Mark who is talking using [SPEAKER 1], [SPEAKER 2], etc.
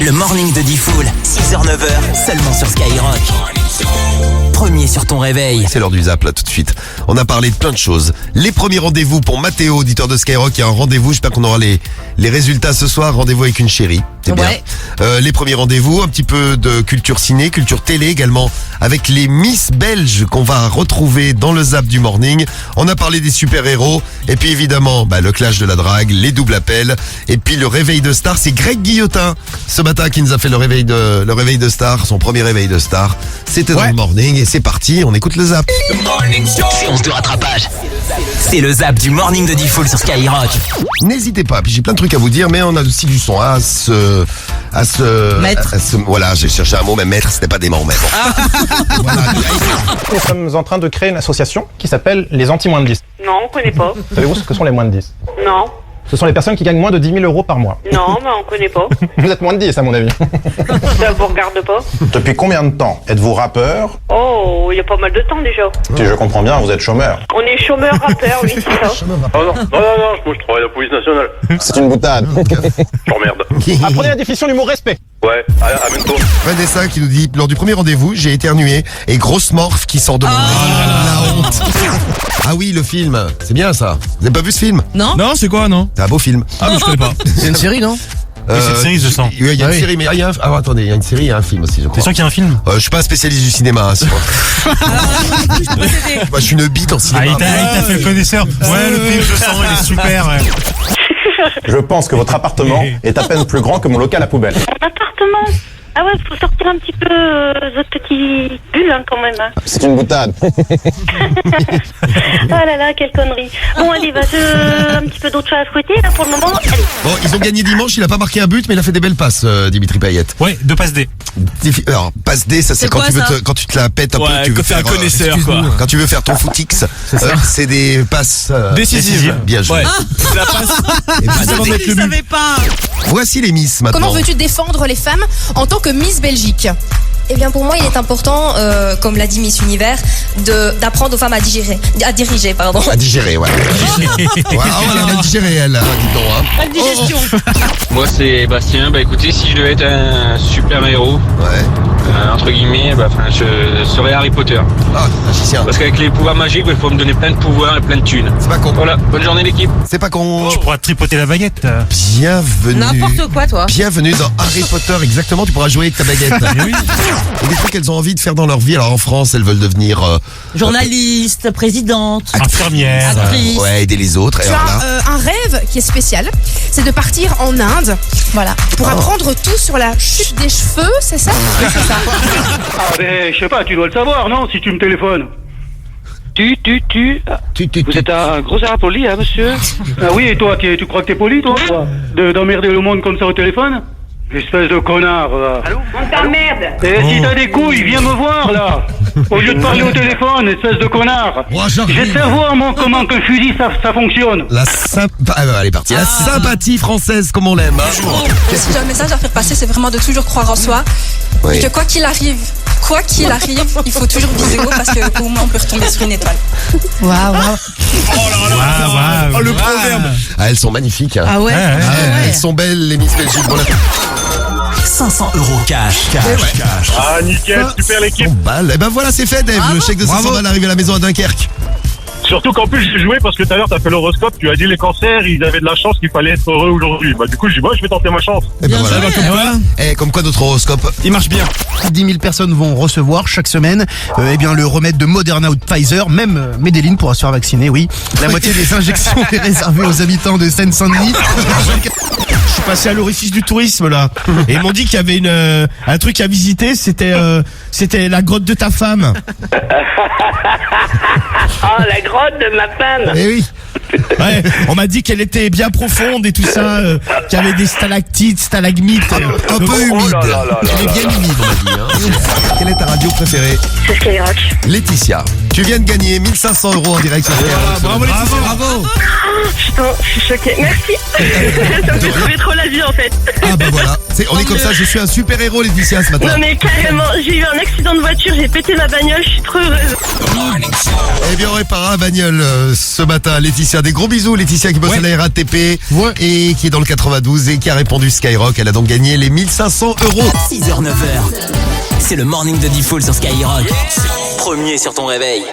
[SPEAKER 1] Le morning de Diffoul, 6h-9h, seulement sur Skyrock. Premier sur ton réveil.
[SPEAKER 2] C'est l'heure du zap là tout de suite. On a parlé de plein de choses. Les premiers rendez-vous pour Mathéo, auditeur de Skyrock. Il y a un rendez-vous, j'espère qu'on aura les résultats ce soir. Rendez-vous avec une chérie, c'est bien. Les premiers rendez-vous, un petit peu de culture ciné, culture télé également, avec les Miss belges qu'on va retrouver dans le zap du morning. On a parlé des super-héros, et puis évidemment le clash de la drague, les doubles appels, et puis le réveil de star. C'est Greg Guillotin ce matin qui nous a fait le réveil de star, son premier réveil de star. C'était dans le morning et c'est parti, on écoute le zap.
[SPEAKER 1] Séance de rattrapage. C'est le zap du morning de Diffoul sur Skyrock.
[SPEAKER 2] N'hésitez pas, puis j'ai plein de trucs à vous dire, mais on a aussi du son voilà, j'ai cherché un mot, mais maître, c'était pas dément, mais bon. Voilà.
[SPEAKER 3] Nous sommes en train de créer une association qui s'appelle les anti-moins de 10.
[SPEAKER 4] Non, on connaît pas.
[SPEAKER 3] Savez-vous ce que sont les moins de 10?
[SPEAKER 4] Non.
[SPEAKER 3] Ce sont les personnes qui gagnent moins de 10 000 euros par mois.
[SPEAKER 4] Non, mais on connaît pas.
[SPEAKER 3] Vous êtes moins de 10 à mon avis.
[SPEAKER 4] Ça vous regarde pas.
[SPEAKER 3] Depuis combien de temps êtes-vous rappeur?
[SPEAKER 4] Oh, il y a pas mal de temps déjà.
[SPEAKER 3] Si je comprends bien, vous êtes chômeur.
[SPEAKER 4] On est chômeur rappeur, oui, c'est ça.
[SPEAKER 5] Oh non, moi je travaille à la police nationale.
[SPEAKER 3] C'est une boutade.
[SPEAKER 5] J'emmerde.
[SPEAKER 3] Apprenez la définition du mot respect.
[SPEAKER 5] Ouais, à bientôt.
[SPEAKER 2] Vanessa qui nous dit, lors du premier rendez-vous, j'ai éternué et grosse morphe qui sort de mon nez. La honte. Ah oui, le film, c'est bien ça. Vous avez pas vu ce film?
[SPEAKER 6] Non, c'est quoi, non?
[SPEAKER 2] C'est un beau film.
[SPEAKER 6] Ah, mais je connais pas. C'est une série, non?
[SPEAKER 7] Oui, c'est une série, je sens.
[SPEAKER 2] Il y a une série, mais il y a attendez, il y a une série, il y a un film aussi, je crois.
[SPEAKER 7] T'es sûr qu'il y a un film?
[SPEAKER 2] Je suis pas un spécialiste du cinéma, hein, Moi, je suis une bite en cinéma.
[SPEAKER 7] Il t'a fait le connaisseur. Ouais, le film, je sens, il est super. Ouais.
[SPEAKER 3] Je pense que votre appartement est à peine plus grand que mon local à poubelle.
[SPEAKER 4] Mon appartement. Ah ouais, faut sortir un petit peu votre petit bulle quand même. Hein.
[SPEAKER 3] C'est une boutade.
[SPEAKER 4] Oh là là, quelle connerie. Bon, allez, un petit peu d'autres choses à fouetter là pour le moment. Allez.
[SPEAKER 2] Bon, ils ont gagné dimanche, il a pas marqué un but, mais il a fait des belles passes, Dimitri Payet.
[SPEAKER 7] Ouais, de passe D.
[SPEAKER 2] Alors, passe D, ça c'est quand tu veux quand tu te la pètes un peu, tu veux faire
[SPEAKER 6] un connaisseur, quoi.
[SPEAKER 2] Quand tu veux faire ton footix, c'est des passes
[SPEAKER 7] décisives.
[SPEAKER 2] Bien joué.
[SPEAKER 6] Ouais. La passe.
[SPEAKER 2] Et puis,
[SPEAKER 6] Je savais pas.
[SPEAKER 2] voici les Miss maintenant.
[SPEAKER 8] Comment veux-tu défendre les femmes en tant que Miss Belgique?
[SPEAKER 9] Eh bien, pour moi, il est important, comme l'a dit Miss Univers, d'apprendre aux femmes à diriger.
[SPEAKER 2] À digérer, ouais. Voilà, elle a digéré, elle, dis donc. Hein.
[SPEAKER 4] Pas de digestion.
[SPEAKER 10] Moi c'est Bastien, écoutez, si je devais être un super héros, entre guillemets, je serais Harry Potter.
[SPEAKER 2] Ah, magicien.
[SPEAKER 10] Parce qu'avec les pouvoirs magiques, il faut me donner plein de pouvoirs et plein de thunes.
[SPEAKER 2] C'est pas con.
[SPEAKER 10] Voilà, bonne journée l'équipe.
[SPEAKER 2] C'est pas con.
[SPEAKER 7] Tu pourras tripoter la baguette.
[SPEAKER 2] Bienvenue.
[SPEAKER 8] N'importe quoi, toi.
[SPEAKER 2] Bienvenue dans Harry Potter, exactement, tu pourras jouer avec ta baguette.
[SPEAKER 7] Oui.
[SPEAKER 2] Et des trucs qu'elles ont envie de faire dans leur vie. Alors en France, elles veulent devenir
[SPEAKER 6] Journaliste, présidente,
[SPEAKER 7] Infirmière.
[SPEAKER 6] actrice.
[SPEAKER 2] ouais, aider les autres. Et
[SPEAKER 8] Tu
[SPEAKER 2] alors là,
[SPEAKER 8] as un rêve qui est spécial, c'est de partir en Inde, voilà, pour apprendre tout sur la chute des cheveux, c'est ça? Oui, c'est ça.
[SPEAKER 5] Ah je sais pas, tu dois le savoir, non, si tu me téléphones. Vous êtes un gros impoli, hein, monsieur? Ah oui, et toi, tu crois que t'es poli, toi? D'emmerder le monde comme ça au téléphone? Espèce de connard, là.
[SPEAKER 4] Allô? On t'emmerde.
[SPEAKER 5] Et si t'as des couilles, viens me voir, là. Au lieu de parler au téléphone, espèce de connard. Je sais savoir, moi, comment qu'un fusil, ça fonctionne.
[SPEAKER 2] elle est partie. La sympathie française, comme on l'aime.
[SPEAKER 9] Si j'ai un message à faire passer, c'est vraiment de toujours croire en soi.
[SPEAKER 2] Oui.
[SPEAKER 9] Et que quoi qu'il arrive, il faut toujours viser haut parce qu'au moins on peut retomber sur une étoile.
[SPEAKER 8] Waouh.
[SPEAKER 7] Oh,
[SPEAKER 6] le proverbe.
[SPEAKER 2] Ah, elles sont magnifiques. Hein.
[SPEAKER 8] Ah ouais.
[SPEAKER 2] Elles sont belles, les Miss Belgique. Bon,
[SPEAKER 1] 500 euros cash.
[SPEAKER 5] Ah, nickel, super l'équipe.
[SPEAKER 2] 100 balles. Et ben voilà, c'est fait, Dave. Le chèque de 500 balles arrive à la maison à Dunkerque.
[SPEAKER 5] Surtout qu'en plus, j'ai joué parce que tout à l'heure, t'as fait l'horoscope, tu as dit les cancers, ils avaient de la chance qu'il fallait être heureux aujourd'hui. Du coup, je dis, je vais tenter ma chance.
[SPEAKER 2] Et ben voilà. Comme quoi notre horoscope.
[SPEAKER 6] Il marche bien.
[SPEAKER 11] 10 000 personnes vont recevoir chaque semaine le remède de Moderna ou de Pfizer. Même Medellin pourra se faire vacciner, oui. La moitié des injections est réservée aux habitants de Seine-Saint-Denis.
[SPEAKER 6] Je suis passé à l'orifice du tourisme là et ils m'ont dit qu'il y avait un truc à visiter, c'était la grotte de ta femme.
[SPEAKER 4] Oh, la grotte de ma femme.
[SPEAKER 2] Eh oui.
[SPEAKER 6] Ouais, on m'a dit qu'elle était bien profonde et tout ça, qu'il y avait des stalactites, stalagmites.
[SPEAKER 2] Un peu humide. Elle est bien humide, on m'a dit. Hein. Quelle est ta radio préférée?
[SPEAKER 4] C'est Skyrock.
[SPEAKER 2] Laetitia, tu viens de gagner 1500 euros en direct sur Skyrock.
[SPEAKER 6] Bravo Laetitia, bravo.
[SPEAKER 4] Putain, je suis choquée. Merci. Ça me fait trouver trop la vie en fait.
[SPEAKER 2] Ah bah voilà, on est comme ça, je suis un super héros Laetitia ce matin.
[SPEAKER 4] Non mais carrément, j'ai eu un accident de voiture, j'ai pété ma bagnole, je suis trop heureuse.
[SPEAKER 2] Eh bien on réparera la bagnole ce matin. Laetitia, des gros bisous. Laetitia qui bosse à la RATP et qui est dans le 92 et qui a répondu Skyrock. Elle a donc gagné les 1500 €.
[SPEAKER 1] 6h, 9h, c'est le morning de Diffoul sur Skyrock. Premier sur ton réveil.